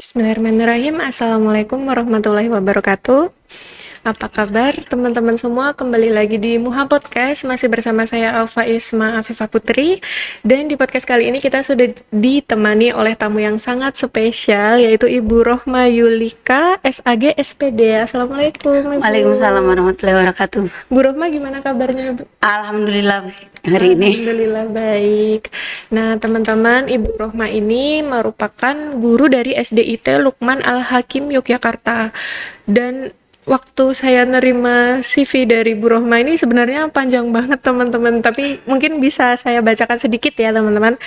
Bismillahirrahmanirrahim. Assalamualaikum warahmatullahi wabarakatuh. Apa kabar teman-teman semua? Kembali lagi di Muha Podcast. Masih bersama saya Alfa Isma Afifah Putri. Dan di podcast kali ini kita sudah ditemani oleh tamu yang sangat spesial, yaitu Ibu Rohma Yulika, SAG SPD. Assalamualaikum Ibu. Waalaikumsalam warahmatullahi wabarakatuh. Bu Rohma, gimana kabarnya Ibu? Alhamdulillah baik hari ini. Alhamdulillah baik. Nah teman-teman, Ibu Rohma ini merupakan guru dari SDIT Lukman Al-Hakim Yogyakarta. Dan waktu saya nerima CV dari Bu Rohma ini sebenarnya panjang banget teman-teman, tapi mungkin bisa saya bacakan sedikit ya teman-teman.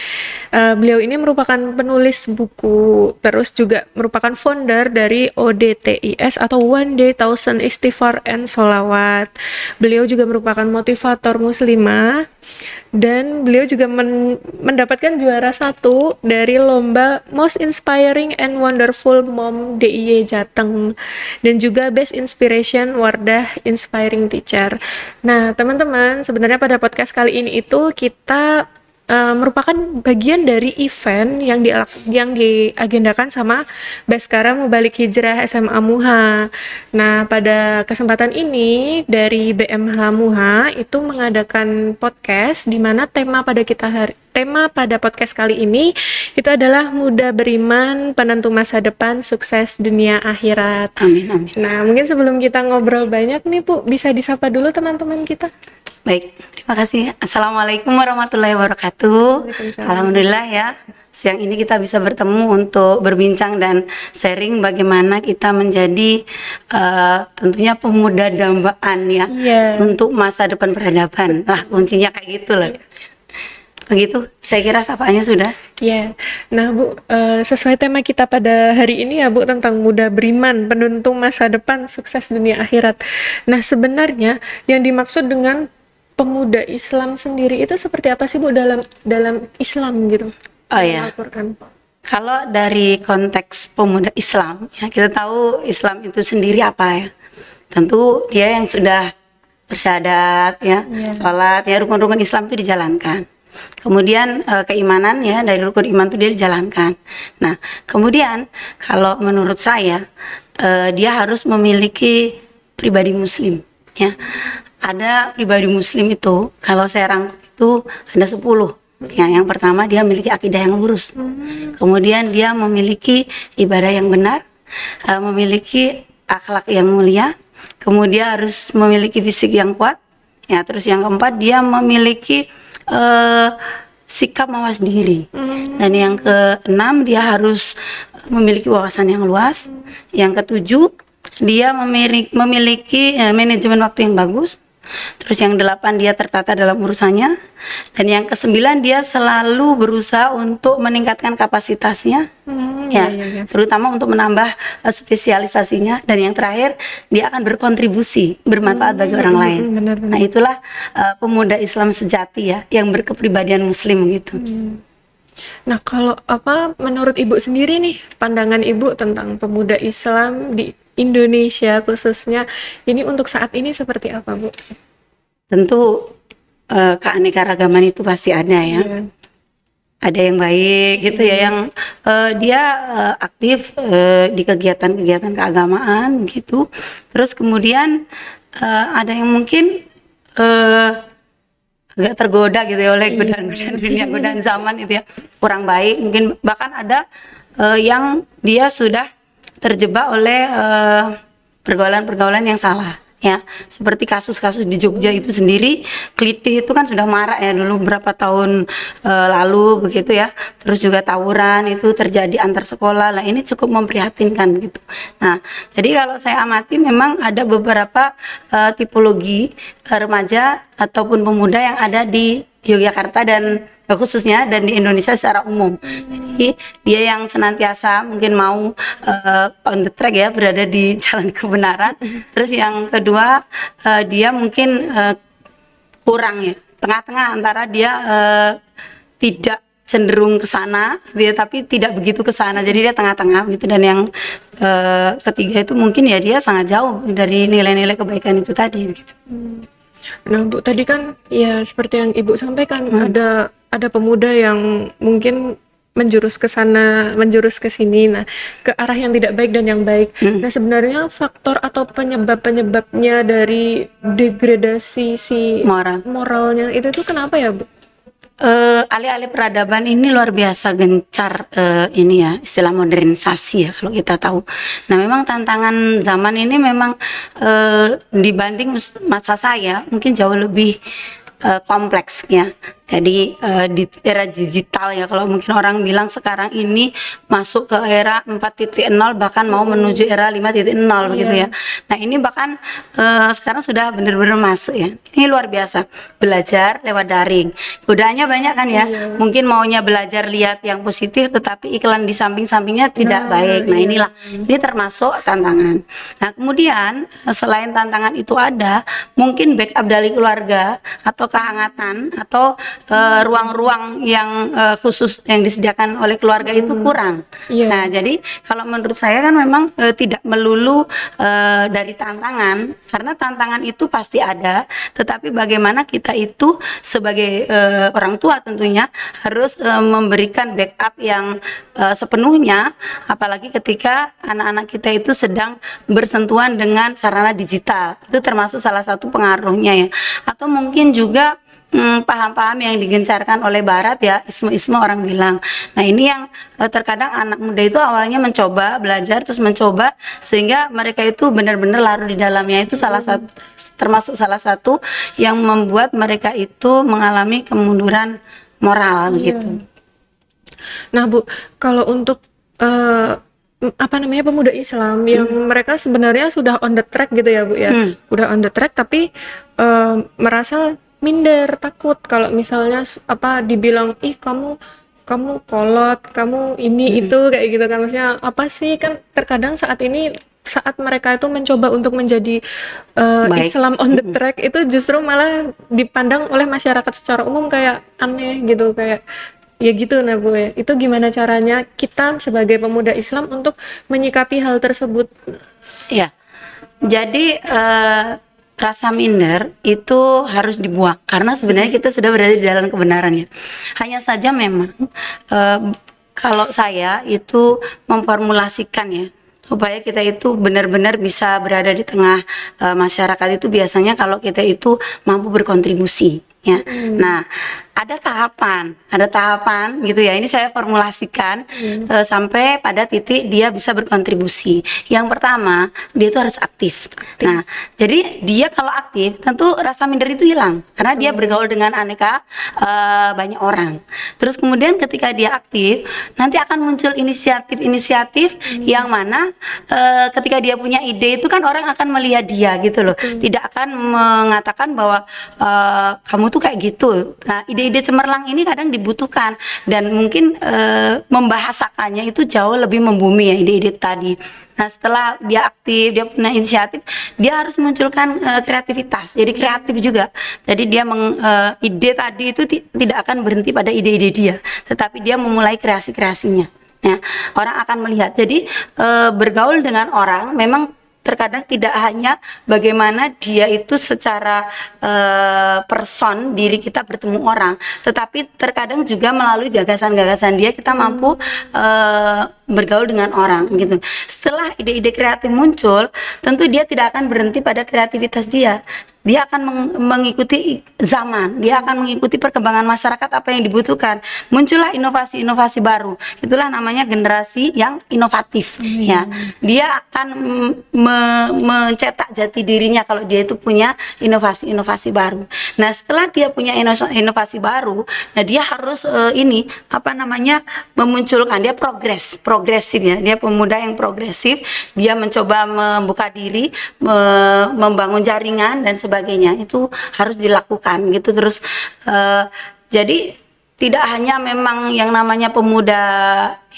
Beliau ini merupakan penulis buku, terus juga merupakan founder dari ODTIS atau One Day Thousand Istighfar and Sholawat. Beliau juga merupakan motivator muslimah, dan beliau juga mendapatkan juara 1 dari lomba Most Inspiring and Wonderful Mom DIY Jateng, dan juga Best Inspiration Wardah Inspiring Teacher. Nah teman-teman, sebenarnya pada podcast kali ini itu kita merupakan bagian dari event yang diagendakan sama Baskara Mubalik Hijrah SMA Muha. Nah, pada kesempatan ini dari BMH Muha itu mengadakan podcast di mana tema pada podcast kali ini itu adalah muda beriman, penentu masa depan, sukses dunia akhirat. Amin, amin. Nah, mungkin sebelum kita ngobrol banyak nih Bu, bisa disapa dulu teman-teman kita. Baik, terima kasih. Assalamualaikum warahmatullahi wabarakatuh. Alhamdulillah ya, siang ini kita bisa bertemu untuk berbincang dan sharing bagaimana kita menjadi tentunya pemuda dambaan ya, untuk masa depan peradaban. Lah kuncinya kayak gitu loh. Begitu, saya kira sapaannya sudah. Ya, nah Bu, sesuai tema kita pada hari ini ya Bu, tentang muda beriman, penentu masa depan, sukses dunia akhirat. Nah sebenarnya yang dimaksud dengan pemuda Islam sendiri itu seperti apa sih Bu dalam Islam gitu? Oh ya. Al-Quran. Kalau dari konteks pemuda Islam, ya kita tahu Islam itu sendiri apa ya? Tentu dia yang sudah bersyahadat ya, sholat ya, rukun-rukun Islam itu dijalankan. Kemudian keimanan ya, dari rukun iman itu dia dijalankan. Nah, kemudian kalau menurut saya dia harus memiliki pribadi muslim ya. Ada pribadi muslim itu kalau saya rangkum itu ada 10 ya. Yang pertama dia memiliki akidah yang lurus, kemudian dia memiliki ibadah yang benar, memiliki akhlak yang mulia, kemudian harus memiliki fisik yang kuat ya. Terus yang keempat dia memiliki sikap mawas diri, dan yang keenam dia harus memiliki wawasan yang luas, yang ketujuh dia memiliki manajemen waktu yang bagus. Terus yang 8 dia tertata dalam urusannya, dan yang ke-9 dia selalu berusaha untuk meningkatkan kapasitasnya ya, terutama untuk menambah spesialisasinya, dan yang terakhir dia akan berkontribusi bermanfaat bagi orang lain. Nah itulah pemuda Islam sejati ya, yang berkepribadian muslim gitu. Nah kalau menurut Ibu sendiri nih, pandangan Ibu tentang pemuda Islam di Indonesia khususnya ini untuk saat ini seperti apa Bu? Tentu keanekaragaman itu pasti ada ya. Ada yang baik gitu ya, yang dia aktif di kegiatan-kegiatan keagamaan gitu. Terus kemudian ada yang mungkin agak tergoda gitu ya oleh godaan-godaan dunia, godaan zaman itu ya, kurang baik. Mungkin bahkan ada yang dia sudah terjebak oleh pergaulan-pergaulan yang salah ya, seperti kasus-kasus di Jogja itu sendiri. Kelitih itu kan sudah marak ya dulu berapa tahun lalu begitu ya. Terus juga tawuran itu terjadi antar sekolah. Nah ini cukup memprihatinkan gitu. Nah jadi kalau saya amati memang ada beberapa tipologi remaja ataupun pemuda yang ada di Yogyakarta dan khususnya dan di Indonesia secara umum. Jadi dia yang senantiasa mungkin mau on the track ya, berada di jalan kebenaran. Terus yang kedua dia mungkin kurang ya, tengah-tengah antara dia tidak cenderung ke sana dia, tapi tidak begitu ke sana, jadi dia tengah-tengah gitu. Dan yang ketiga itu mungkin ya dia sangat jauh dari nilai-nilai kebaikan itu tadi gitu. Nah Bu, tadi kan ya seperti yang Ibu sampaikan, ada pemuda yang mungkin menjurus ke sana, menjurus ke sini, nah ke arah yang tidak baik dan yang baik. Nah sebenarnya faktor atau penyebabnya dari degradasi si Moral. moralnya itu tuh kenapa ya, Bu? Alih-alih peradaban ini luar biasa gencar, ini ya istilah modernisasi ya kalau kita tahu. Nah memang tantangan zaman ini memang dibanding masa saya mungkin jauh lebih kompleks ya. Jadi di era digital ya, kalau mungkin orang bilang sekarang ini masuk ke era 4.0 bahkan mau menuju era 5.0 begitu ya. Nah ini bahkan sekarang sudah benar-benar masuk ya. Ini luar biasa, belajar lewat daring. Godaannya banyak kan ya. Mungkin maunya belajar lihat yang positif, tetapi iklan di samping-sampingnya tidak baik. Nah inilah, ini termasuk tantangan. Nah kemudian selain tantangan itu ada, mungkin backup dari keluarga atau kehangatan atau ruang-ruang yang khusus yang disediakan oleh keluarga itu kurang. Nah, jadi kalau menurut saya kan memang tidak melulu dari tantangan, karena tantangan itu pasti ada, tetapi bagaimana kita itu sebagai orang tua tentunya harus memberikan backup yang sepenuhnya, apalagi ketika anak-anak kita itu sedang bersentuhan dengan sarana digital. Itu termasuk salah satu pengaruhnya ya. Atau mungkin juga paham-paham yang digencarkan oleh Barat ya, isme-isme orang bilang. Nah ini yang terkadang anak muda itu awalnya mencoba belajar, terus mencoba sehingga mereka itu benar-benar larut di dalamnya. Itu salah satu, termasuk salah satu yang membuat mereka itu mengalami kemunduran moral begitu. Nah Bu, kalau untuk apa namanya pemuda Islam yang mereka sebenarnya sudah on the track gitu ya Bu ya, udah on the track tapi merasa minder, takut kalau misalnya apa dibilang ih kamu kolot, kamu ini itu kayak gitu kan, maksudnya apa sih, kan terkadang saat ini saat mereka itu mencoba untuk menjadi Islam on the track itu justru malah dipandang oleh masyarakat secara umum kayak aneh gitu, kayak ya gitu. Nah Bu ya, itu gimana caranya kita sebagai pemuda Islam untuk menyikapi hal tersebut? Ya, jadi rasa minder itu harus dibuang karena sebenarnya kita sudah berada di dalam kebenaran ya. Hanya saja memang kalau saya itu memformulasikan ya, supaya kita itu benar-benar bisa berada di tengah masyarakat itu biasanya kalau kita itu mampu berkontribusi ya. Nah, ada tahapan gitu ya. Ini saya formulasikan sampai pada titik dia bisa berkontribusi. Yang pertama, dia itu harus aktif. Nah, jadi dia kalau aktif, tentu rasa minder itu hilang karena dia bergaul dengan aneka banyak orang. Terus kemudian ketika dia aktif, nanti akan muncul inisiatif-inisiatif yang mana ketika dia punya ide itu kan orang akan melihat dia gitu loh. Tidak akan mengatakan bahwa kamu tuh kayak gitu. Nah, ide-ide cemerlang ini kadang dibutuhkan dan mungkin membahasakannya itu jauh lebih membumi ya ide-ide tadi. Nah, setelah dia aktif, dia punya inisiatif, dia harus munculkan kreativitas. Jadi kreatif juga. Jadi dia ide tadi itu tidak akan berhenti pada ide-ide dia, tetapi dia memulai kreasi-kreasinya. Ya, orang akan melihat. Jadi bergaul dengan orang memang terkadang tidak hanya bagaimana dia itu secara person diri kita bertemu orang, tetapi terkadang juga melalui gagasan-gagasan dia kita mampu bergaul dengan orang gitu. Setelah ide-ide kreatif muncul, tentu dia tidak akan berhenti pada kreativitas dia. Dia akan mengikuti zaman, dia akan mengikuti perkembangan masyarakat apa yang dibutuhkan. Muncullah inovasi-inovasi baru. Itulah namanya generasi yang inovatif. Ya, dia akan mencetak jati dirinya kalau dia itu punya inovasi-inovasi baru. Nah, setelah dia punya inovasi baru, nah dia harus memunculkan, dia progresif ya. Dia pemuda yang progresif. Dia mencoba membuka diri, membangun jaringan dan sebagainya. Itu harus dilakukan gitu terus. Jadi tidak hanya memang yang namanya pemuda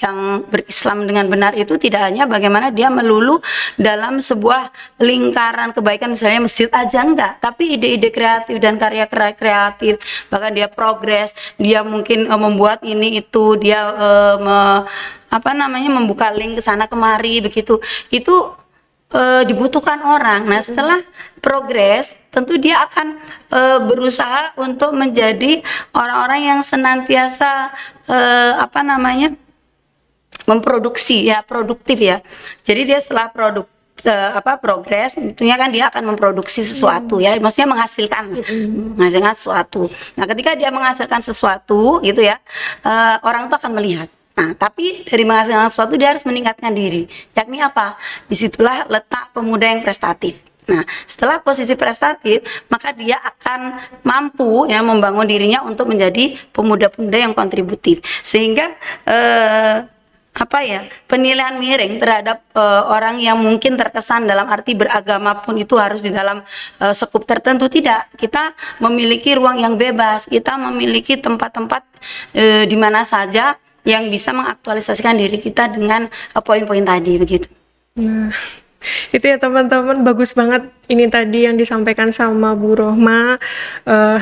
yang berislam dengan benar itu tidak hanya bagaimana dia melulu dalam sebuah lingkaran kebaikan misalnya masjid aja, enggak, tapi ide-ide kreatif dan karya kreatif, bahkan dia progres, dia mungkin membuat ini itu, dia membuka link ke sana kemari begitu. Itu dibutuhkan orang. Nah, setelah progres tentu dia akan berusaha untuk menjadi orang-orang yang senantiasa memproduksi ya, produktif ya. Jadi dia setelah progres tentunya kan dia akan memproduksi sesuatu ya, maksudnya menghasilkan sesuatu. Nah, ketika dia menghasilkan sesuatu gitu ya, orang itu akan melihat. Nah, tapi dari menghasilkan sesuatu dia harus meningkatkan diri, yakni apa? Disitulah letak pemuda yang prestatif. Nah, setelah posisi prestatif, maka dia akan mampu ya membangun dirinya untuk menjadi pemuda-pemuda yang kontributif, sehingga penilaian miring terhadap orang yang mungkin terkesan dalam arti beragama pun itu harus di dalam skup tertentu. Tidak, kita memiliki ruang yang bebas, kita memiliki tempat-tempat di mana saja yang bisa mengaktualisasikan diri kita dengan poin-poin tadi begitu. Nah, itu ya teman-teman, bagus banget ini tadi yang disampaikan sama Bu Rohma,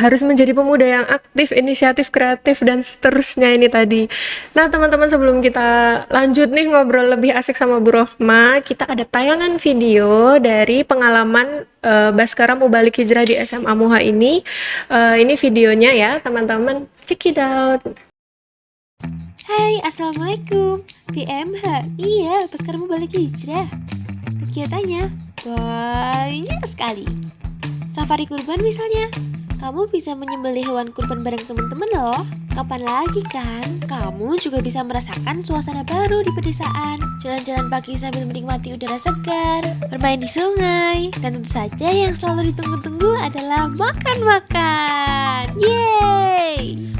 harus menjadi pemuda yang aktif, inisiatif, kreatif, dan seterusnya ini tadi. Nah teman-teman, sebelum kita lanjut nih ngobrol lebih asik sama Bu Rohma, kita ada tayangan video dari pengalaman Baskara Mubalik Hijrah di SMA Muha ini. Ini videonya ya teman-teman, check it out. Hai, Assalamualaikum. PMH, iya, Baskara Mubalik Hijrah. Kegiatannya banyak sekali. Safari kurban misalnya. Kamu bisa menyembelih hewan kurban bareng teman-teman loh. Kapan lagi kan? Kamu juga bisa merasakan suasana baru di pedesaan. Jalan-jalan pagi sambil menikmati udara segar, bermain di sungai, dan tentu saja yang selalu ditunggu-tunggu adalah makan-makan. Yeay!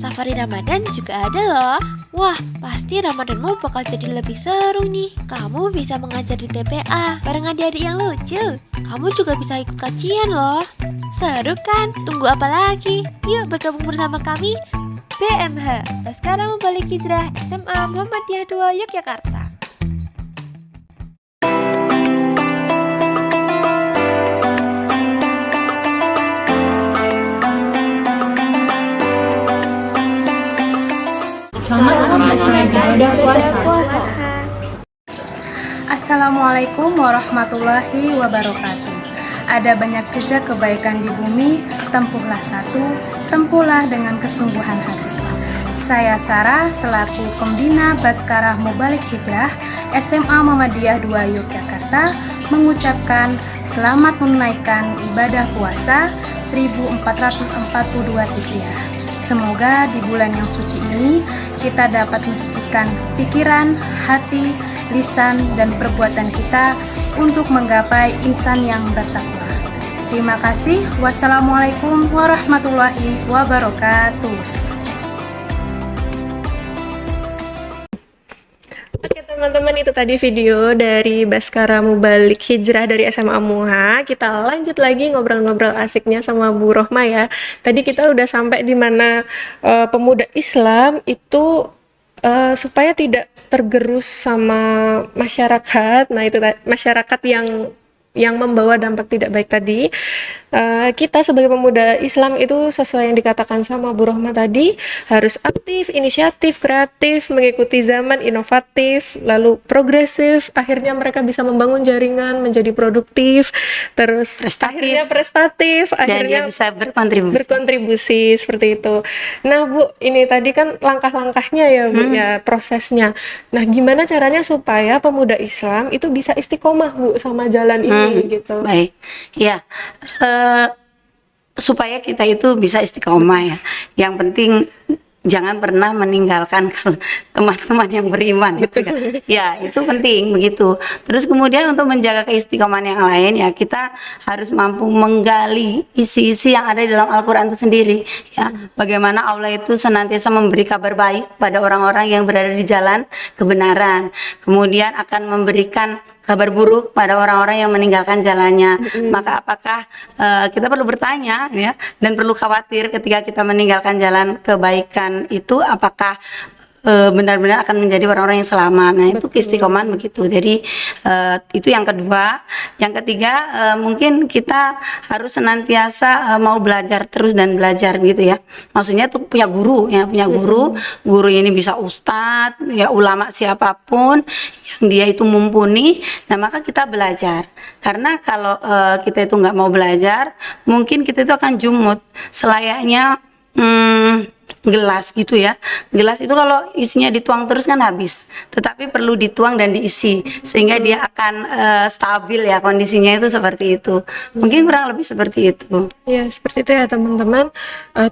Safari Ramadan juga ada loh. Wah, pasti Ramadanmu bakal jadi lebih seru nih. Kamu bisa mengajar di TPA bareng adik-adik yang lucu. Kamu juga bisa ikut kajian loh. Seru kan? Tunggu apa lagi? Yuk bergabung bersama kami BMH, Baskara Mubalik Hijrah SMA Muhammadiyah 2 Yogyakarta. Assalamualaikum warahmatullahi wabarakatuh. Ada banyak jejak kebaikan di bumi, tempuhlah satu, tempuhlah dengan kesungguhan hati. Saya Sarah selaku pembina Baskara Mubalik Hijrah SMA Muhammadiyah 2 Yogyakarta mengucapkan selamat menunaikan ibadah puasa 1442 Hijriah. Semoga di bulan yang suci ini kita dapat mensucikan pikiran, hati, lisan, dan perbuatan kita untuk menggapai insan yang bertakwa. Terima kasih. Wassalamualaikum warahmatullahi wabarakatuh. Oke teman-teman, itu tadi video dari Baskara Mubalik Hijrah dari SMA Muha. Kita lanjut lagi ngobrol-ngobrol asiknya sama Bu Rohma ya. Tadi kita udah sampai di mana pemuda Islam itu supaya tidak tergerus sama masyarakat. Nah itu masyarakat yang membawa dampak tidak baik tadi. Kita sebagai pemuda Islam itu sesuai yang dikatakan sama Bu Rohma tadi, harus aktif, inisiatif, kreatif, mengikuti zaman, inovatif, lalu progresif. Akhirnya mereka bisa membangun jaringan, menjadi produktif, terus akhirnya prestatif, akhirnya dia bisa berkontribusi seperti itu. Nah Bu, ini tadi kan langkah-langkahnya ya Bu, ya prosesnya. Nah gimana caranya supaya pemuda Islam itu bisa istiqomah Bu sama jalan ini gitu? Baik, ya. Supaya kita itu bisa istiqomah ya. Yang penting jangan pernah meninggalkan teman-teman yang beriman itu ya itu penting begitu. Terus kemudian untuk menjaga keistiqomahan yang lain ya, kita harus mampu menggali isi-isi yang ada di dalam Al-Quran itu sendiri ya. Bagaimana Allah itu senantiasa memberi kabar baik pada orang-orang yang berada di jalan kebenaran, kemudian akan memberikan kabar buruk pada orang-orang yang meninggalkan jalannya. Maka apakah kita perlu bertanya ya, dan perlu khawatir ketika kita meninggalkan jalan kebaikan itu, apakah benar-benar akan menjadi orang-orang yang selamat. Nah itu keistiqomahan begitu. Jadi itu yang kedua. Yang ketiga, mungkin kita harus senantiasa mau belajar terus dan belajar gitu ya. Maksudnya tuh punya guru ya, punya guru. Guru ini bisa ustadz ya, ulama siapapun yang dia itu mumpuni. Nah maka kita belajar. Karena kalau kita itu nggak mau belajar, mungkin kita itu akan jumut selayaknya gelas gitu ya. Gelas itu kalau isinya dituang terus kan habis, tetapi perlu dituang dan diisi sehingga dia akan stabil ya, kondisinya itu seperti itu. Mungkin kurang lebih seperti itu. Ya, seperti itu ya teman-teman.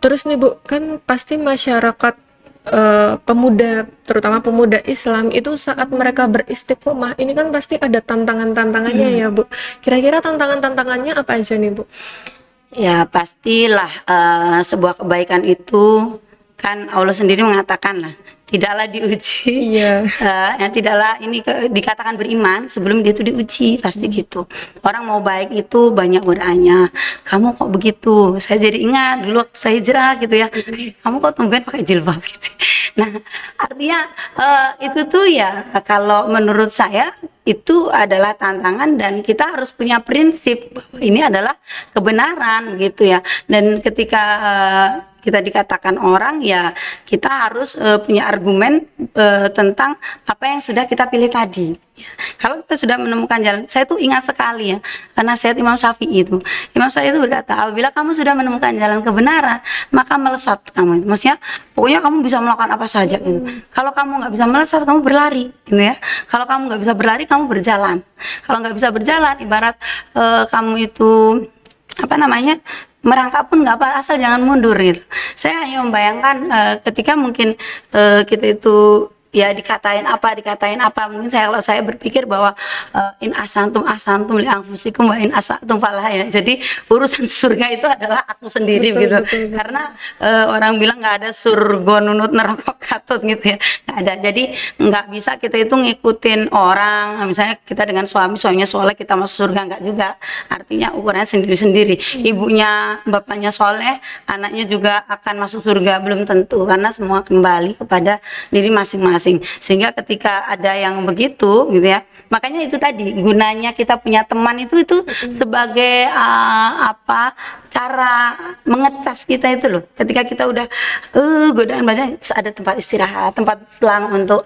Terus nih Bu, kan pasti masyarakat pemuda, terutama pemuda Islam itu saat mereka beristiqomah, ini kan pasti ada tantangan-tantangannya ya Bu. Kira-kira tantangan-tantangannya apa aja nih Bu? Ya pastilah sebuah kebaikan itu kan Allah sendiri mengatakan lah, tidaklah diuji, Iya. tidaklah ini dikatakan beriman sebelum dia itu diuji, pasti gitu. Orang mau baik itu banyak godaannya. Kamu kok begitu? Saya jadi ingat dulu waktu saya hijrah gitu ya. Kamu kok tumben pakai jilbab gitu. Nah, artinya itu tuh ya kalau menurut saya itu adalah tantangan dan kita harus punya prinsip bahwa ini adalah kebenaran gitu ya. Dan ketika kita dikatakan orang ya kita harus punya argumen tentang apa yang sudah kita pilih tadi. Ya. Kalau kita sudah menemukan jalan, saya tuh ingat sekali ya nasihat Imam Syafi'i itu. Imam Syafi'i itu berkata, apabila kamu sudah menemukan jalan kebenaran, maka melesat kamu. Maksudnya, pokoknya kamu bisa melakukan apa saja gitu. Kalau kamu nggak bisa melesat, kamu berlari, gitu ya. Kalau kamu nggak bisa berlari, kamu berjalan. Kalau nggak bisa berjalan, ibarat kamu itu apa namanya? Merangkak pun nggak apa, asal jangan mundur gitu. Saya hanya membayangkan ketika mungkin kita itu ya dikatain apa, mungkin kalau saya berpikir bahwa in asantum li anfusikum wa in asatum falah ya. Jadi urusan surga itu adalah aku sendiri gitu. Betul. Karena orang bilang nggak ada surga nunut neraka katut gitu ya, nggak ada. Jadi nggak bisa kita itu ngikutin orang, misalnya kita dengan suaminya soleh kita masuk surga, nggak juga. Artinya ukurannya sendiri-sendiri. Ibunya bapaknya soleh, anaknya juga akan masuk surga, belum tentu, karena semua kembali kepada diri masing-masing. Sehingga ketika ada yang begitu gitu ya, makanya itu tadi gunanya kita punya teman itu sebagai cara mengecas kita itu loh. Ketika kita udah godaan banyak, ada tempat istirahat, tempat pulang untuk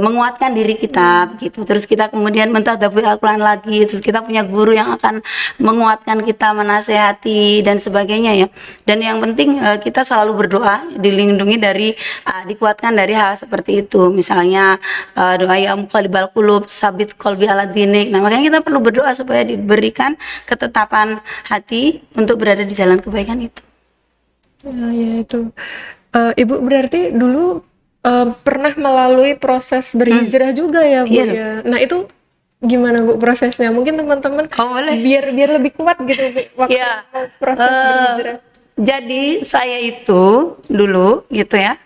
menguatkan diri kita begitu. Terus kita kemudian mentadabbur Al-Qur'an lagi, terus kita punya guru yang akan menguatkan kita, menasehati dan sebagainya ya. Dan yang penting kita selalu berdoa dilindungi dari dikuatkan dari hal seperti itu. Misalnya doa ya muqallibal qulub sabit qalbi ala dinik. Nah, makanya kita perlu berdoa supaya diberikan ketetapan hati untuk berada di jalan kebaikan itu. Nah, ya itu. Ibu berarti dulu pernah melalui proses berhijrah juga ya Bu Iya. ya. Nah itu gimana Bu prosesnya? Mungkin teman-teman boleh. biar lebih kuat gitu Bu, waktu Iya. proses berhijrah. Jadi saya itu dulu gitu ya,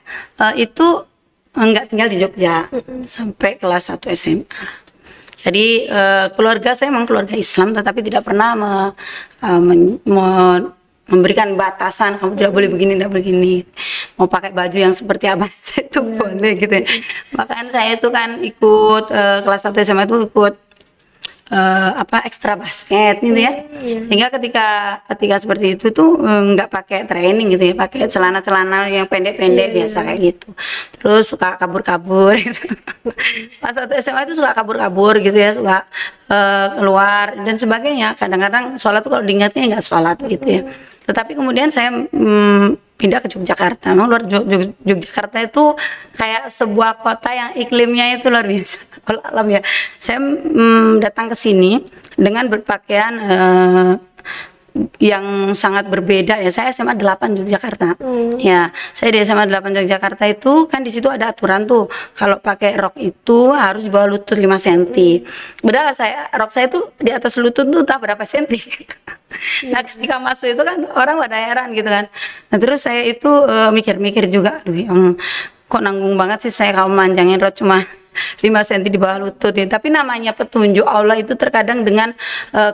itu enggak tinggal di Jogja sampai kelas 1 SMA. Jadi keluarga saya memang keluarga Islam, tetapi tidak pernah memberikan batasan, kamu tidak boleh begini, tidak boleh begini, mau pakai baju yang seperti apa saya itu boleh gitu ya. Bahkan saya itu kan ikut kelas 1 SMA itu ikut ekstra basket gitu ya. Sehingga ketika seperti itu tuh nggak pakai training gitu ya, pakai celana-celana yang pendek-pendek biasa kayak gitu. Terus suka kabur-kabur gitu. Pas 1 SMA itu suka kabur-kabur gitu ya, suka keluar dan sebagainya. Kadang-kadang sholat tuh kalau diingatnya nggak sholat gitu ya. Tetapi kemudian saya pindah ke Yogyakarta. Memang luar Yogyakarta itu kayak sebuah kota yang iklimnya itu luar biasa. Alam ya. Saya datang ke sini dengan berpakaian yang sangat berbeda ya. Saya SMA 8 Yogyakarta. Ya, saya di SMA 8 Yogyakarta itu kan di situ ada aturan tuh kalau pakai rok itu harus di bawah lutut 5 cm. Padahal rok saya tuh di atas lutut tuh tak berapa senti gitu. Nah, ketika masuk itu kan orang pada heran gitu kan. Nah, terus saya itu mikir-mikir juga, aduh, kok nanggung banget sih saya kalau manjangin rok cuma 5 cm di bawah lutut ya. Tapi namanya petunjuk Allah itu terkadang dengan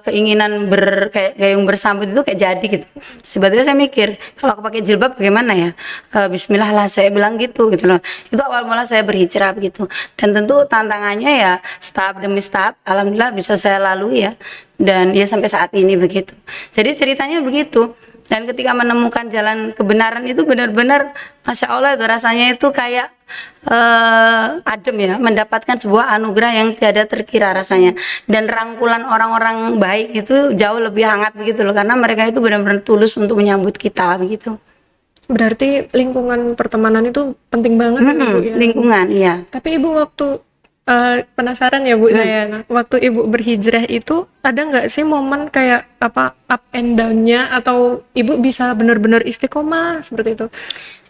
keinginan kayak gayung bersambut itu kayak jadi gitu. Sebetulnya saya mikir kalau aku pakai jilbab bagaimana ya, Bismillah lah saya bilang gitu loh. Itu awal mula saya berhijrah begitu. Dan tentu tantangannya ya tahap demi tahap, alhamdulillah bisa saya lalui ya. Dan ya sampai saat ini begitu. Jadi ceritanya begitu. Dan ketika menemukan jalan kebenaran itu benar-benar Masya Allah itu rasanya itu kayak adem ya, mendapatkan sebuah anugerah yang tiada terkira rasanya. Dan rangkulan orang-orang baik itu jauh lebih hangat begitu loh, karena mereka itu benar-benar tulus untuk menyambut kita begitu. Berarti lingkungan pertemanan itu penting banget ya, Bu, ya. Lingkungan, iya. Tapi Ibu waktu penasaran ya, Bu, saya. Nah, waktu Ibu berhijrah itu ada nggak sih momen kayak apa up and down-nya atau Ibu bisa benar-benar istiqomah seperti itu?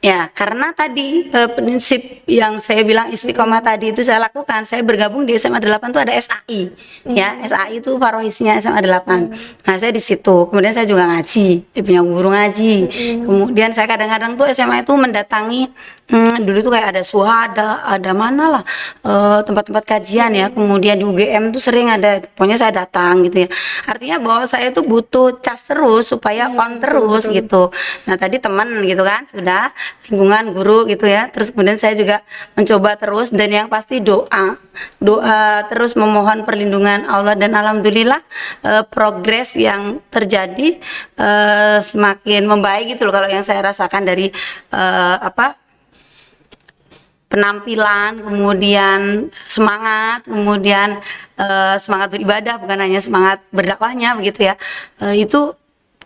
Ya, karena tadi prinsip yang saya bilang istiqomah tadi itu saya lakukan. Saya bergabung di SMA 8 itu ada SAI. Ya, SAI itu parohisnya SMA 8. Nah, saya di situ. Kemudian saya juga ngaji. Saya punya guru ngaji. Kemudian saya kadang-kadang tuh SMA itu mendatangi dulu tuh kayak ada suhada, ada mana lah tempat-tempat kajian ya. Kemudian di UGM tuh sering ada, pokoknya saya datang gitu ya. Artinya bahwa saya tuh butuh cas terus supaya on terus gitu. Nah, tadi teman gitu kan, sudah lingkungan guru gitu ya. Terus kemudian saya juga mencoba terus, dan yang pasti doa terus memohon perlindungan Allah, dan alhamdulillah progres yang terjadi semakin membaik gitu loh, kalau yang saya rasakan dari penampilan, kemudian semangat, kemudian semangat beribadah, bukan hanya semangat berdakwahnya begitu ya. Itu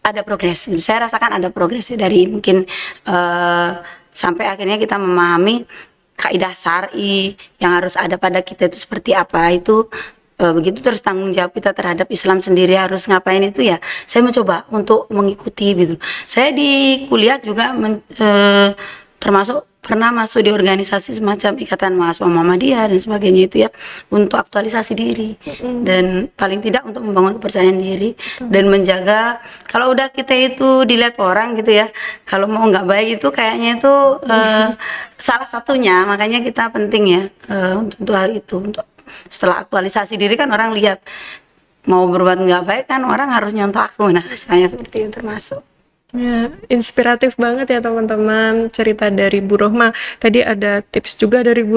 ada progres. Saya rasakan ada progres dari mungkin sampai akhirnya kita memahami kaidah syar'i yang harus ada pada kita itu seperti apa. Itu begitu, terus tanggung jawab kita terhadap Islam sendiri harus ngapain itu ya. Saya mencoba untuk mengikuti gitu. Saya di kuliah juga termasuk pernah masuk di organisasi semacam Ikatan Mahasiswa Muhammadiyah dan sebagainya itu ya, untuk aktualisasi diri dan paling tidak untuk membangun kepercayaan diri dan menjaga, kalau udah kita itu dilihat orang gitu ya, kalau mau nggak baik itu kayaknya itu salah satunya, makanya kita penting ya untuk hal itu. Untuk setelah aktualisasi diri kan orang lihat mau berbuat nggak baik kan orang harus nyontoh aku, nah saya seperti itu termasuk. Ya, inspiratif banget ya teman-teman cerita dari Bu Rohma. Tadi ada tips juga dari Bu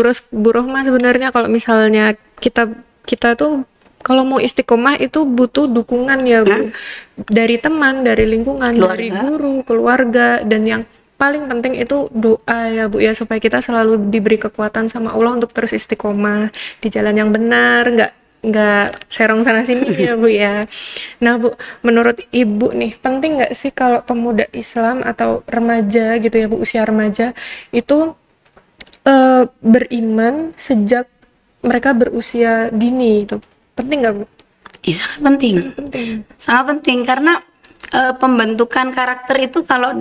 Rohma, sebenarnya kalau misalnya kita tuh kalau mau istiqomah itu butuh dukungan ya, Bu. Dari teman, dari lingkungan, Keluarga. dari guru, keluarga, dan yang paling penting itu doa ya, Bu ya, supaya kita selalu diberi kekuatan sama Allah untuk terus istiqomah di jalan yang benar, nggak serong sana sini ya, Bu ya. Nah, Bu, menurut Ibu nih, penting nggak sih kalau pemuda Islam atau remaja gitu ya, Bu, usia remaja itu beriman sejak mereka berusia dini itu? Penting nggak, Bu? Sangat penting. Penting. Sangat penting karena pembentukan karakter itu kalau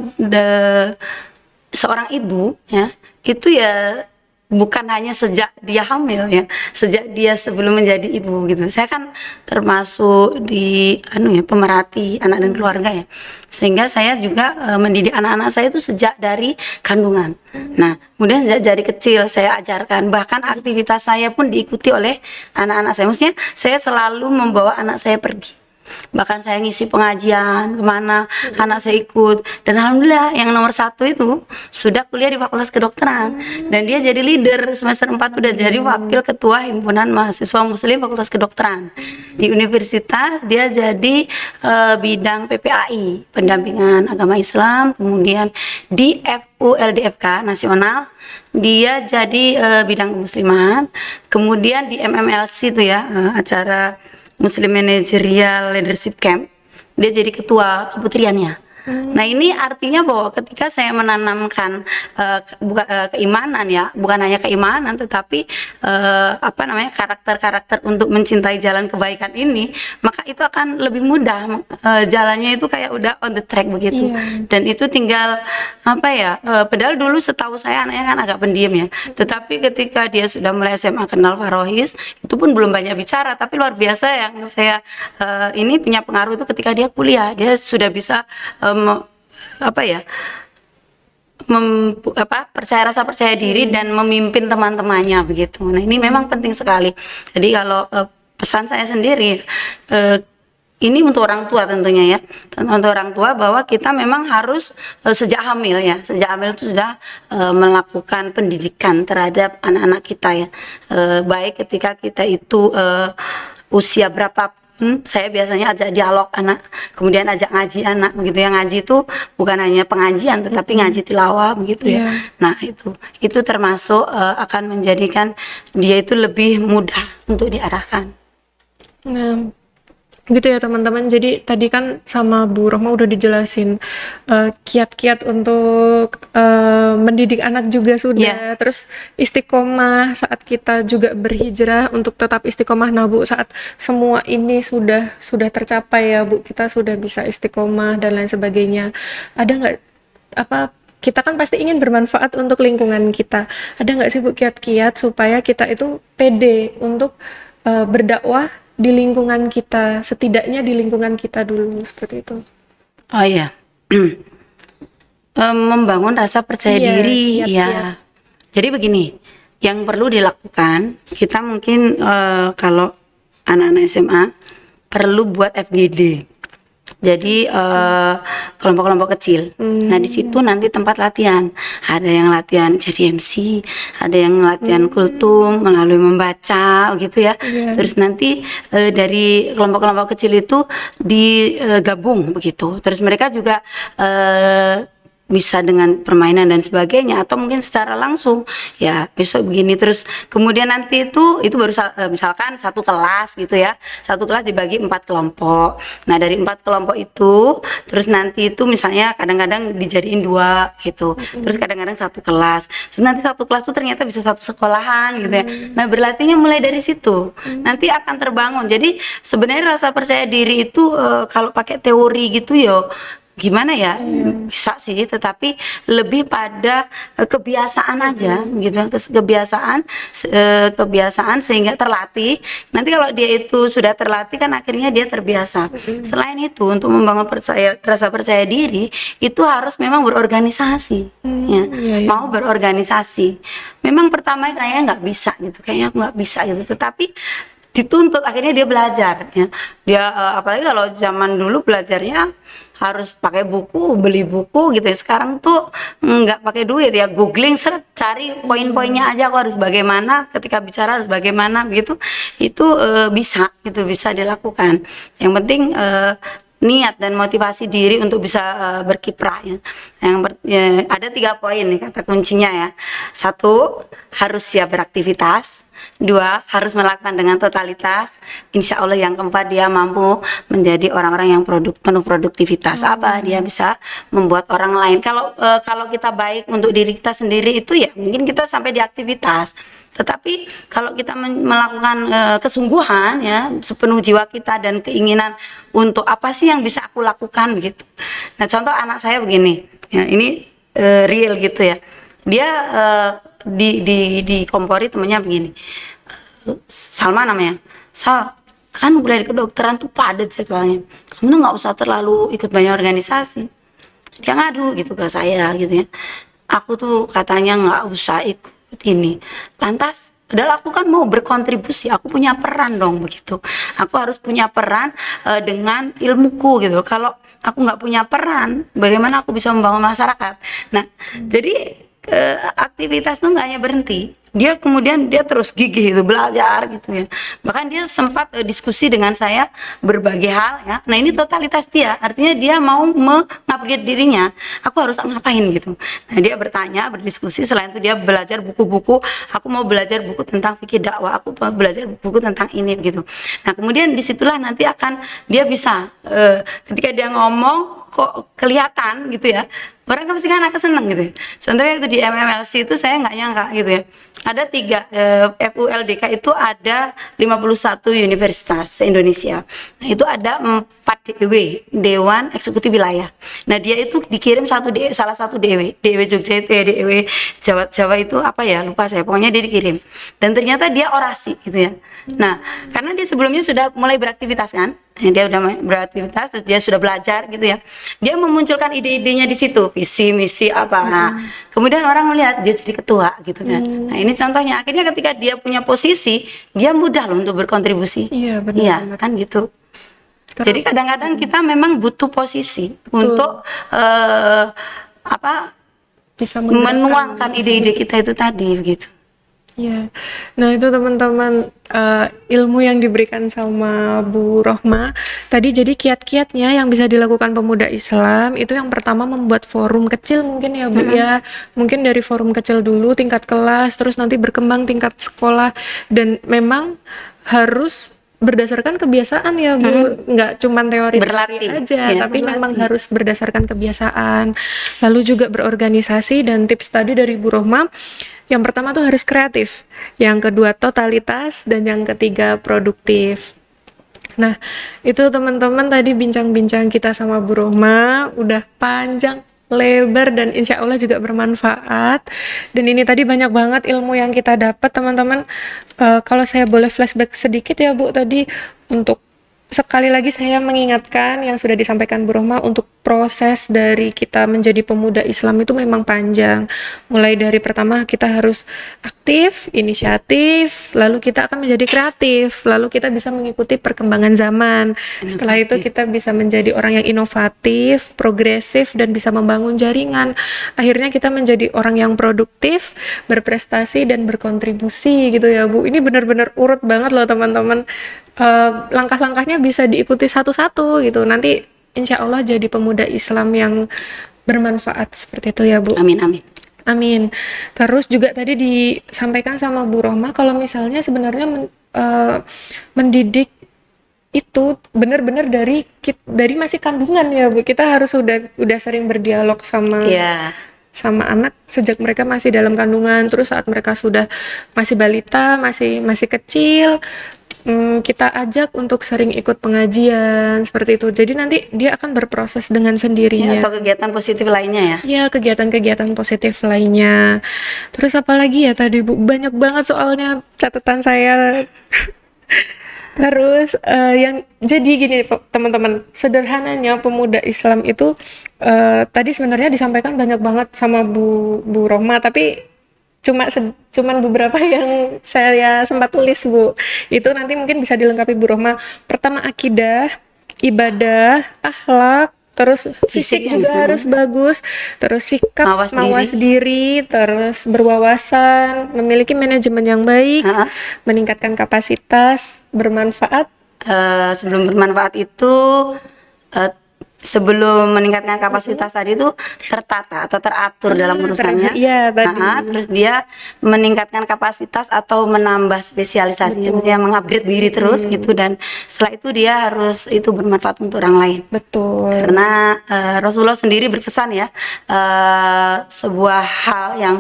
seorang ibu ya, itu ya bukan hanya sejak dia hamil ya, sejak dia sebelum menjadi ibu gitu. Saya kan termasuk di pemerhati anak dan keluarga ya, sehingga saya juga mendidik anak-anak saya itu sejak dari kandungan. Nah, kemudian sejak dari kecil saya ajarkan, bahkan aktivitas saya pun diikuti oleh anak-anak saya. Maksudnya saya selalu membawa anak saya pergi, bahkan saya ngisi pengajian kemana anak saya ikut, dan alhamdulillah yang nomor 1 itu sudah kuliah di Fakultas Kedokteran, dan dia jadi leader semester 4, udah jadi wakil ketua himpunan mahasiswa muslim Fakultas Kedokteran di universitas. Dia jadi bidang PPAI, pendampingan agama Islam. Kemudian di FULDFK nasional dia jadi bidang kemusliman. Kemudian di MMLC itu ya, acara Muslim Managerial Leadership Camp, dia jadi ketua keputriannya. Nah, ini artinya bahwa ketika saya menanamkan keimanan ya, bukan hanya keimanan tetapi karakter-karakter untuk mencintai jalan kebaikan ini, maka itu akan lebih mudah, jalannya itu kayak udah on the track begitu. Dan itu tinggal padahal dulu setahu saya anaknya kan agak pendiam ya, tetapi ketika dia sudah mulai SMA kenal Farohis, itu pun belum banyak bicara, tapi luar biasa yang saya ini punya pengaruh itu ketika dia kuliah, dia sudah bisa percaya diri dan memimpin teman-temannya begitu. Nah, ini memang penting sekali. Jadi kalau pesan saya sendiri, ini untuk orang tua tentunya ya, untuk orang tua, bahwa kita memang harus sejak hamil itu sudah melakukan pendidikan terhadap anak-anak kita ya, baik ketika kita itu usia berapa. Saya biasanya ajak dialog anak, kemudian ajak ngaji anak begitu ya. Ngaji itu bukan hanya pengajian tetapi ngaji tilawah begitu ya. Nah, itu termasuk akan menjadikan dia itu lebih mudah untuk diarahkan. Nah, Gitu ya teman-teman. Jadi tadi kan sama Bu Rohma udah dijelasin kiat-kiat untuk mendidik anak juga sudah. Terus istiqomah saat kita juga berhijrah untuk tetap istiqomah. Nah Bu, saat semua ini sudah tercapai ya Bu, kita sudah bisa istiqomah dan lain sebagainya. Ada nggak apa kita kan pasti ingin bermanfaat untuk lingkungan kita. Ada nggak sih Bu kiat-kiat supaya kita itu pede untuk berdakwah di lingkungan kita, setidaknya di lingkungan kita dulu, seperti itu. Oh iya. Membangun rasa percaya diri, ya. Jadi begini, yang perlu dilakukan, kita mungkin kalau anak-anak SMA perlu buat FGD. Jadi kelompok-kelompok kecil. Nah di situ nanti tempat latihan. Ada yang latihan jadi MC, ada yang latihan kultum melalui membaca, gitu ya. Terus nanti dari kelompok-kelompok kecil itu digabung begitu. Terus mereka juga bisa dengan permainan dan sebagainya, atau mungkin secara langsung ya besok begini. Terus kemudian nanti itu baru misalkan satu kelas gitu ya, satu kelas dibagi 4 kelompok. Nah dari 4 kelompok itu terus nanti itu misalnya kadang-kadang dijadiin 2 gitu, terus kadang-kadang satu kelas, terus nanti satu kelas tuh ternyata bisa satu sekolahan gitu ya. Nah berlatihnya mulai dari situ, nanti akan terbangun. Jadi sebenarnya rasa percaya diri itu kalau pakai teori gitu yo gimana ya, bisa sih, tetapi lebih pada kebiasaan aja gitu. Terus kebiasaan sehingga terlatih. Nanti kalau dia itu sudah terlatih kan akhirnya dia terbiasa. Selain itu untuk membangun rasa percaya diri itu harus memang berorganisasi, ya. Mau berorganisasi. Memang pertama kayaknya nggak bisa gitu, kayaknya aku nggak bisa gitu, tetapi dituntut, akhirnya dia belajar ya. Dia apalagi kalau zaman dulu belajarnya harus pakai buku, beli buku gitu ya. Sekarang tuh nggak pakai duit ya, googling seret, cari poin-poinnya aja, aku harus bagaimana ketika bicara, harus bagaimana begitu. Itu bisa dilakukan. Yang penting niat dan motivasi diri untuk bisa berkiprah ya. Ada 3 poin nih kata kuncinya ya. 1, harus siap beraktivitas. 2, harus melakukan dengan totalitas. Insya Allah yang keempat, dia mampu menjadi orang-orang yang penuh produktivitas. Apa dia bisa membuat orang lain. Kalau kita baik untuk diri kita sendiri itu ya mungkin kita sampai di aktivitas. Tetapi kalau kita melakukan kesungguhan ya, sepenuh jiwa kita dan keinginan untuk apa sih yang bisa aku lakukan gitu. Nah contoh anak saya begini ya, ini real gitu ya. Dia di kompori temennya begini, Salma namanya, Sal, kan kuliah di kedokteran tuh padat jadwalnya, kamu tuh nggak usah terlalu ikut banyak organisasi. Dia ngadu gitu ke saya gitu ya, aku tuh katanya nggak usah ikut ini, lantas padahal aku kan mau berkontribusi, aku punya peran dong begitu. Aku harus punya peran dengan ilmuku gitu. Kalau aku nggak punya peran, bagaimana aku bisa membangun masyarakat? Nah, jadi aktivitas tuh nggak hanya berhenti, dia kemudian dia terus gigih itu belajar gitu ya. Bahkan dia sempat diskusi dengan saya berbagai hal ya. Nah ini totalitas dia, artinya dia mau mengupgrade dirinya, aku harus ngapain gitu. Nah dia bertanya, berdiskusi, selain itu dia belajar buku-buku, aku mau belajar buku tentang fikih dakwah, aku mau belajar buku tentang ini gitu. Nah kemudian disitulah nanti akan dia bisa ketika dia ngomong kok kelihatan gitu ya, orang kan pasti kan akan seneng gitu ya. Contohnya itu di MMLC itu saya nggak nyangka gitu ya, ada 3 FULDK itu ada 51 universitas se-Indonesia. Nah itu ada 4 DW, Dewan Eksekutif Wilayah. Nah dia itu dikirim salah satu DW Jogja itu ya, DW Jawa itu apa ya, lupa saya, pokoknya dia dikirim. Dan ternyata dia orasi gitu ya. Nah karena dia sebelumnya sudah mulai beraktivitas kan, dia udah beraktivitas, terus dia sudah belajar gitu ya, dia memunculkan ide-idenya di situ, visi misi apa. Nah kemudian orang melihat dia jadi ketua gitu kan. Nah ini contohnya, akhirnya ketika dia punya posisi, dia mudah loh untuk berkontribusi. Iya benar. Iya kan gitu. Jadi kadang-kadang kita memang butuh posisi untuk Bisa menuangkan ide-ide kita itu tadi begitu. Ya, nah itu teman-teman ilmu yang diberikan sama Bu Rohma tadi. Jadi kiat-kiatnya yang bisa dilakukan pemuda Islam itu yang pertama membuat forum kecil mungkin ya Bu ya, mungkin dari forum kecil dulu tingkat kelas, terus nanti berkembang tingkat sekolah, dan memang harus berdasarkan kebiasaan ya Bu, nggak cuman teori Berlatih, aja, ya, tapi memang berlatih. harus berdasarkan kebiasaan. Lalu juga berorganisasi, dan tips tadi dari Bu Rohma, yang pertama tuh harus kreatif, yang kedua totalitas, dan yang ketiga produktif. Nah, itu teman-teman tadi bincang-bincang kita sama Bu Rohma, udah panjang, lebar, dan insya Allah juga bermanfaat. Dan ini tadi banyak banget ilmu yang kita dapat, teman-teman. Kalau saya boleh flashback sedikit ya Bu, tadi untuk sekali lagi saya mengingatkan yang sudah disampaikan Bu Rohma, untuk proses dari kita menjadi pemuda Islam itu memang panjang. Mulai dari pertama kita harus aktif, inisiatif, lalu kita akan menjadi kreatif, lalu kita bisa mengikuti perkembangan zaman. Setelah itu kita bisa menjadi orang yang inovatif, progresif, dan bisa membangun jaringan. Akhirnya kita menjadi orang yang produktif, berprestasi, dan berkontribusi gitu ya Bu. Ini benar-benar urut banget loh teman-teman. Langkah-langkahnya bisa diikuti satu-satu gitu. Nanti insya Allah jadi pemuda Islam yang bermanfaat seperti itu ya Bu. Amin, amin. Amin. Terus juga tadi disampaikan sama Bu Rohma kalau misalnya sebenarnya mendidik itu benar-benar dari masih kandungan ya Bu. Kita harus udah sering berdialog sama Iya. sama anak sejak mereka masih dalam kandungan, terus saat mereka sudah masih balita, masih kecil, kita ajak untuk sering ikut pengajian seperti itu. Jadi nanti dia akan berproses dengan Ya, sendirinya. atau kegiatan positif lainnya ya. Ya, kegiatan-kegiatan positif lainnya. Terus apa lagi ya tadi Bu? Banyak banget soalnya catatan saya. Terus yang jadi gini teman-teman, sederhananya pemuda Islam itu tadi sebenarnya disampaikan banyak banget sama Bu Rohma, tapi cuman beberapa yang saya sempat tulis Bu. Itu nanti mungkin bisa dilengkapi Bu Rohma. Pertama akidah, ibadah, akhlak, terus fisik yang juga sama. harus bagus, terus sikap, mawas diri, terus berwawasan, memiliki manajemen yang baik, Ha-ha. meningkatkan kapasitas, bermanfaat. Sebelum bermanfaat itu, sebelum meningkatkan kapasitas tadi itu tertata atau teratur dalam urusannya. Iya tadi. Terus dia meningkatkan kapasitas atau menambah spesialisasi, maksudnya mengupgrade diri terus gitu, dan setelah itu dia harus itu bermanfaat untuk orang lain. Betul. Karena Rasulullah sendiri berpesan ya, sebuah hal yang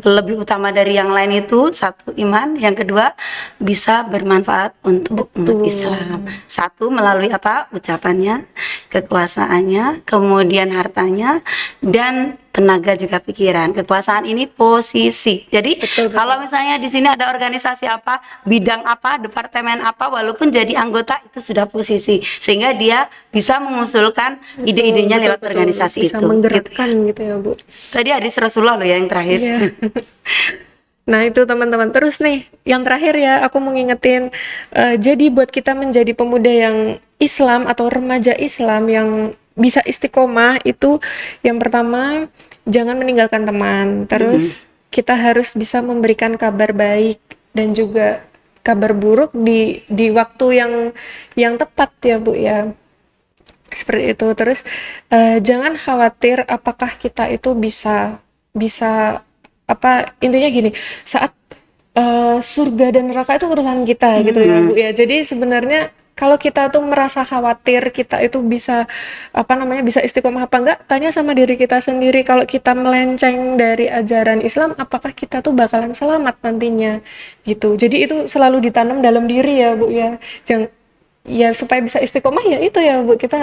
lebih utama dari yang lain itu, satu iman, yang kedua bisa bermanfaat untuk umat Islam. Satu melalui apa? Ucapannya, kekuasaannya, kemudian hartanya, dan tenaga juga pikiran. Kekuasaan ini posisi. Jadi kalau misalnya di sini ada organisasi apa, bidang apa, departemen apa, walaupun jadi anggota itu sudah posisi, sehingga dia bisa mengusulkan ide-idenya lewat organisasi bisa itu. menggerakkan gitu ya Bu. Tadi hadis Rasulullah loh yang terakhir. Iya. Nah itu teman-teman. Terus nih yang terakhir ya, aku mau ngingetin, jadi buat kita menjadi pemuda yang Islam atau remaja Islam yang bisa istiqomah itu, yang pertama jangan meninggalkan teman. Terus kita harus bisa memberikan kabar baik dan juga kabar buruk di waktu yang tepat ya Bu ya. Seperti itu. Terus jangan khawatir apakah kita itu bisa apa, intinya gini, saat surga dan neraka itu urusan kita gitu ya Bu ya. Jadi sebenarnya kalau kita tuh merasa khawatir kita itu bisa bisa istiqomah apa enggak, tanya sama diri kita sendiri. Kalau kita melenceng dari ajaran Islam, apakah kita tuh bakalan selamat nantinya gitu. Jadi itu selalu ditanam dalam diri ya Bu ya. Ya supaya bisa istiqomah ya itu ya Bu, kita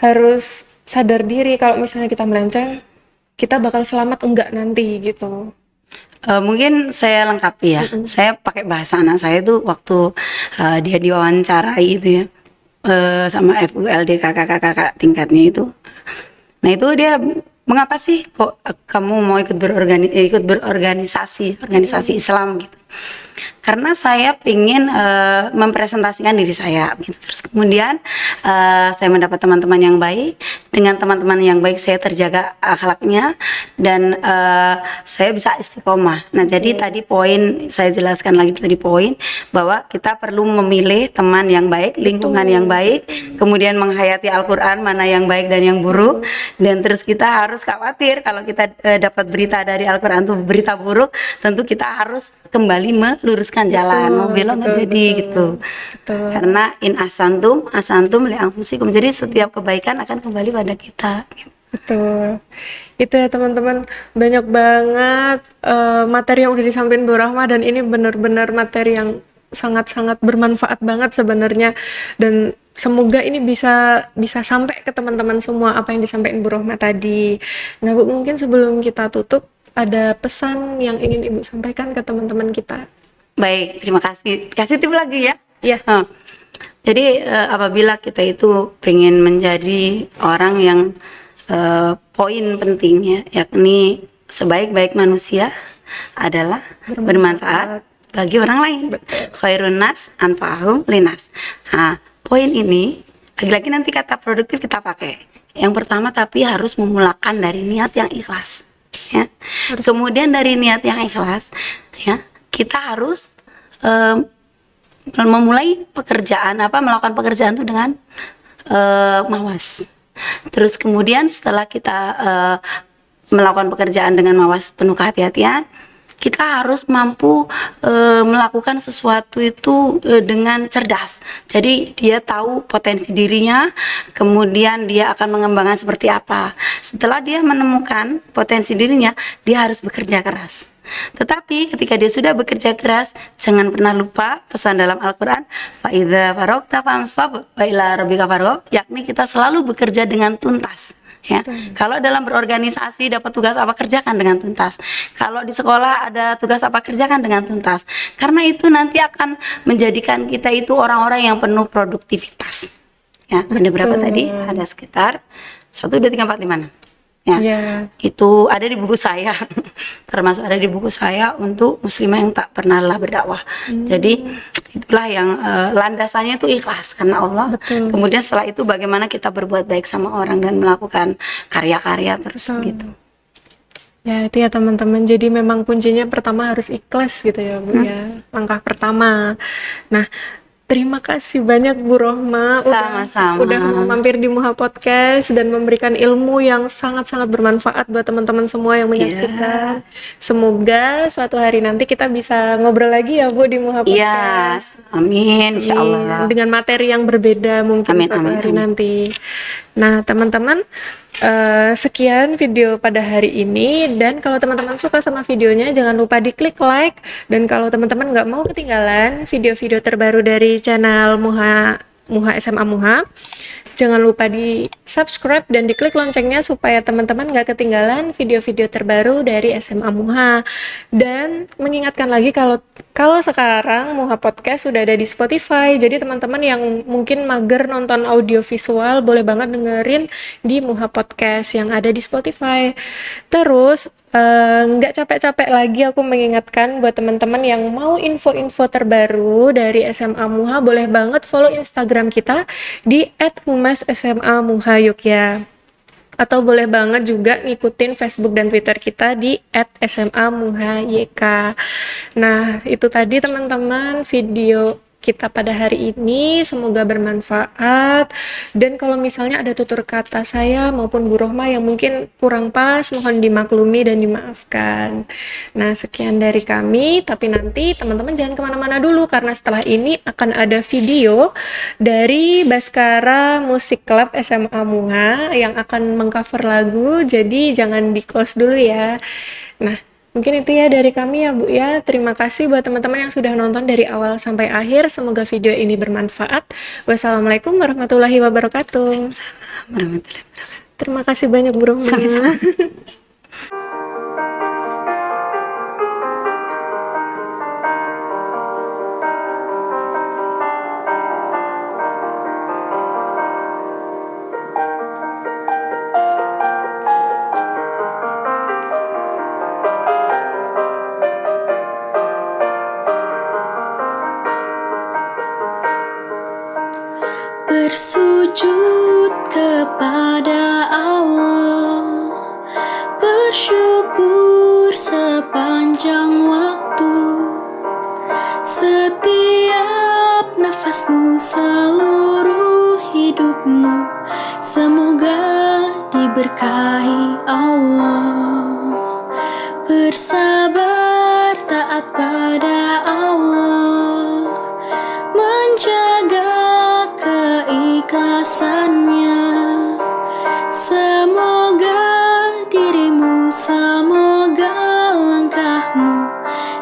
harus sadar diri kalau misalnya kita melenceng, kita bakal selamat enggak nanti gitu. Mungkin saya lengkapi ya. Saya pakai bahasa anak saya itu waktu dia diwawancarai itu ya, sama FULD kakak tingkatnya itu. Nah itu dia, mengapa sih kok kamu mau ikut berorganisasi Islam gitu? Karena saya ingin mempresentasikan diri saya gitu. Terus kemudian saya mendapat teman-teman yang baik. Dengan teman-teman yang baik saya terjaga akhlaknya, dan saya bisa istiqomah. Nah jadi tadi poin saya jelaskan lagi, tadi poin bahwa kita perlu memilih teman yang baik, lingkungan yang baik, kemudian menghayati Al-Quran mana yang baik dan yang buruk. Dan terus kita harus khawatir kalau kita dapat berita dari Al-Quran itu berita buruk, tentu kita harus kembali kembali meluruskan jalan, mau belok nggak jadi gitu. Betul. Karena in asantum li anfusikum. Jadi setiap kebaikan akan kembali pada kita. Betul. Itu ya teman-teman, banyak banget materi yang udah disampaikan Bu Rahma, dan ini benar-benar materi yang sangat-sangat bermanfaat banget sebenarnya, dan semoga ini bisa sampai ke teman-teman semua apa yang disampaikan Bu Rahma tadi. Nah Bu, mungkin sebelum kita tutup ada pesan yang ingin Ibu sampaikan ke teman-teman kita. Baik, terima kasih. Kasih tip lagi ya. Iya. Jadi apabila kita itu ingin menjadi orang yang poin pentingnya, yakni sebaik-baik manusia adalah bermanfaat bagi orang lain. Khairun nas anfa'uhum linas. Nah, poin ini lagi-lagi nanti kata produktif kita pakai. Yang pertama tapi harus memulakan dari niat yang ikhlas. Ya. Kemudian dari niat yang ikhlas, ya kita harus memulai melakukan pekerjaan itu dengan mawas. Terus kemudian setelah kita melakukan pekerjaan dengan mawas penuh kehati-hatian, kita harus mampu melakukan sesuatu itu dengan cerdas. Jadi dia tahu potensi dirinya, kemudian dia akan mengembangkan seperti apa. Setelah dia menemukan potensi dirinya, dia harus bekerja keras. Tetapi ketika dia sudah bekerja keras, jangan pernah lupa pesan dalam Al-Quran, fa'idha farokta fansab wa ila rabbika farghab, yakni kita selalu bekerja dengan tuntas. Ya, kalau dalam berorganisasi dapat tugas apa, kerjakan dengan tuntas. Kalau di sekolah ada tugas apa, kerjakan dengan tuntas. Karena itu nanti akan menjadikan kita itu orang-orang yang penuh produktivitas. Ya, ada berapa tadi? Ada sekitar 1, 2, 3, 4, 5, 6. Ya, itu ada di buku saya, termasuk ada di buku saya untuk muslimah yang tak pernah lelah berdakwah. Jadi itulah yang landasannya itu ikhlas karena Allah. Kemudian setelah itu bagaimana kita berbuat baik sama orang dan melakukan karya-karya terus gitu. Ya itu ya teman-teman, jadi memang kuncinya pertama harus ikhlas gitu ya Bu ya, langkah pertama. Nah, terima kasih banyak Bu Rohma udah mampir di Muha Podcast dan memberikan ilmu yang sangat-sangat bermanfaat buat teman-teman semua yang menyaksikan. Semoga suatu hari nanti kita bisa ngobrol lagi ya Bu di Muha Podcast. Amin, insyaallah. Dengan materi yang berbeda mungkin suatu hari nanti. Nah teman-teman, sekian video pada hari ini, dan kalau teman-teman suka sama videonya jangan lupa diklik like, dan kalau teman-teman nggak mau ketinggalan video-video terbaru dari channel Muha SMA Muha, jangan lupa di subscribe dan diklik loncengnya supaya teman-teman nggak ketinggalan video-video terbaru dari SMA Muha. Dan mengingatkan lagi kalau sekarang Muha Podcast sudah ada di Spotify, jadi teman-teman yang mungkin mager nonton audio visual boleh banget dengerin di Muha Podcast yang ada di Spotify. Terus nggak capek-capek lagi aku mengingatkan buat teman-teman yang mau info-info terbaru dari SMA Muha, boleh banget follow Instagram kita di @humas_SMA_muha_yogya, atau boleh banget juga ngikutin Facebook dan Twitter kita di @SMA_muha_yk. Nah itu tadi teman-teman video kita pada hari ini, semoga bermanfaat. Dan kalau misalnya ada tutur kata saya maupun Bu Rohma yang mungkin kurang pas, mohon dimaklumi dan dimaafkan. Nah sekian dari kami, tapi nanti teman-teman jangan kemana-mana dulu, karena setelah ini akan ada video dari Baskara Musik Club SMA Muha yang akan mengcover lagu, jadi jangan di close dulu ya. Nah mungkin itu ya dari kami ya Bu ya. Terima kasih buat teman-teman yang sudah nonton dari awal sampai akhir. Semoga video ini bermanfaat. Wassalamualaikum warahmatullahi wabarakatuh. Terima kasih banyak Bu Rohma. Sama-sama. Bersujud kepada Allah, bersyukur sepanjang waktu, setiap nafasmu, seluruh hidupmu, semoga diberkahi Allah. Bersabar taat taat pada Allah, menjaga keikhlasannya. Semoga dirimu, semoga langkahmu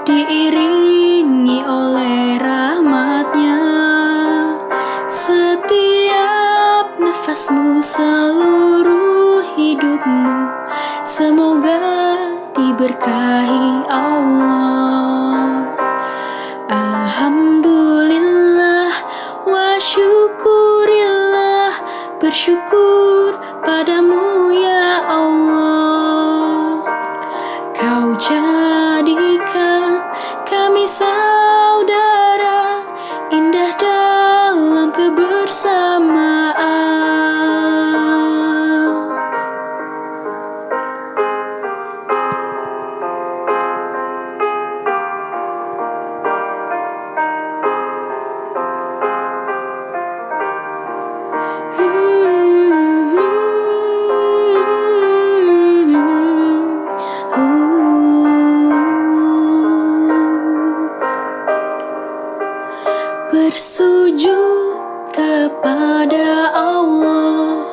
diiringi oleh rahmatnya. Setiap nafasmu, seluruh hidupmu, semoga diberkahi Allah. Alhamdulillah wa syukurillah, bersyukur padamu ya Allah. Kau jadikan kami saudara, indah dalam kebersamaan. Bersujud kepada Allah,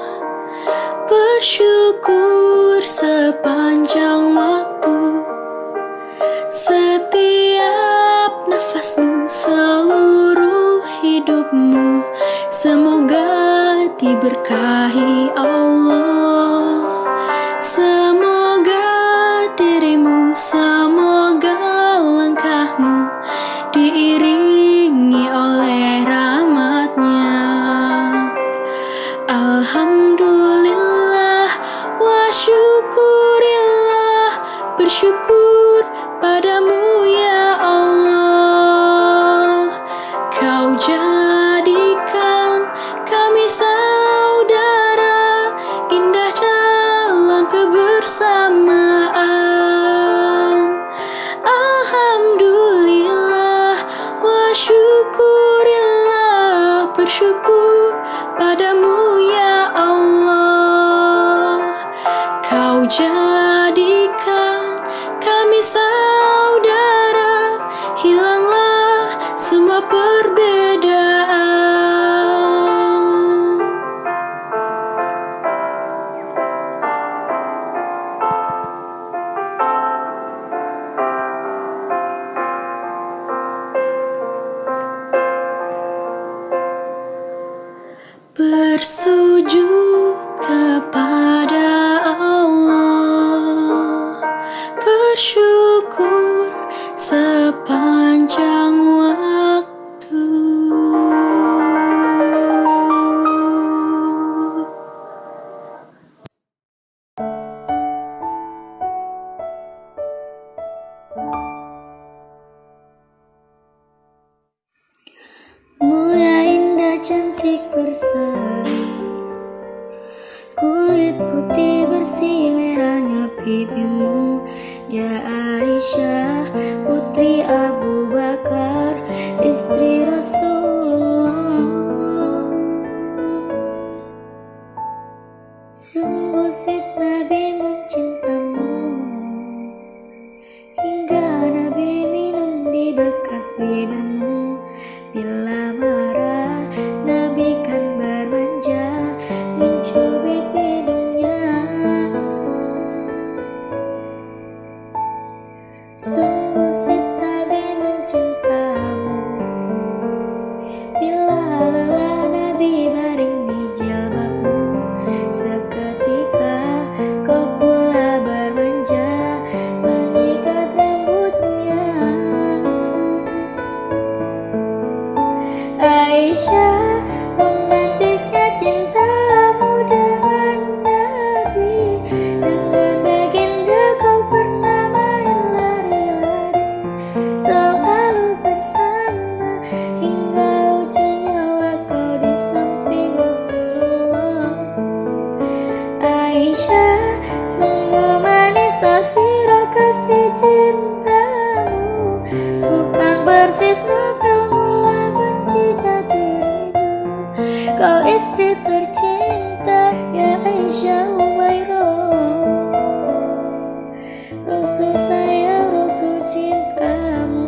bersyukur sepanjang waktu. Setiap nafasmu, seluruh hidupmu, semoga diberkahi Allah. Semoga dirimu, semoga langkahmu diiringi oleh rahmatnya. Alhamdulillah wa syukurillah, bersyukur padamu ya Allah. Kau jadikan kami saudara, indah dalam kebersamaan. Alhamdulillah wa syukurillah, bersyukur padamu ya Allah. Kau jadikan kami saudara, hilanglah semua perbedaan. Bersujud kepada Allah, bersyukur sepanjang waktu. Mulia, indah, cantik, berseri, kulit putih bersih, merahnya pipimu. Dia Aisyah, putri Abu Bakar, istri Rasulullah. Sungguh sweet Nabi mencintamu, hingga Nabi minum di bekas bibirmu. Bila marah, Nabi kan bermanja, mencubit hidungnya. Sungguh sweet Nabi mencintamu, bila lelah Nabi baring di jilbabmu. Seketika kau pula bermanja, mengikat rambutnya. Aisyah, romantisnya cintamu dengan Nabi. Dengan baginda kau pernah main lari-lari, selalu bersama hingga ujung nyawa kau di samping Rasulullah. Aisyah, sungguh manis sirah kasih cintamu, bukan persis novel mula benci jadi rindu. Kau istri tercinta ya Aisyah Umairah, Rasul sayang, Rasul cintamu.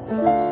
semua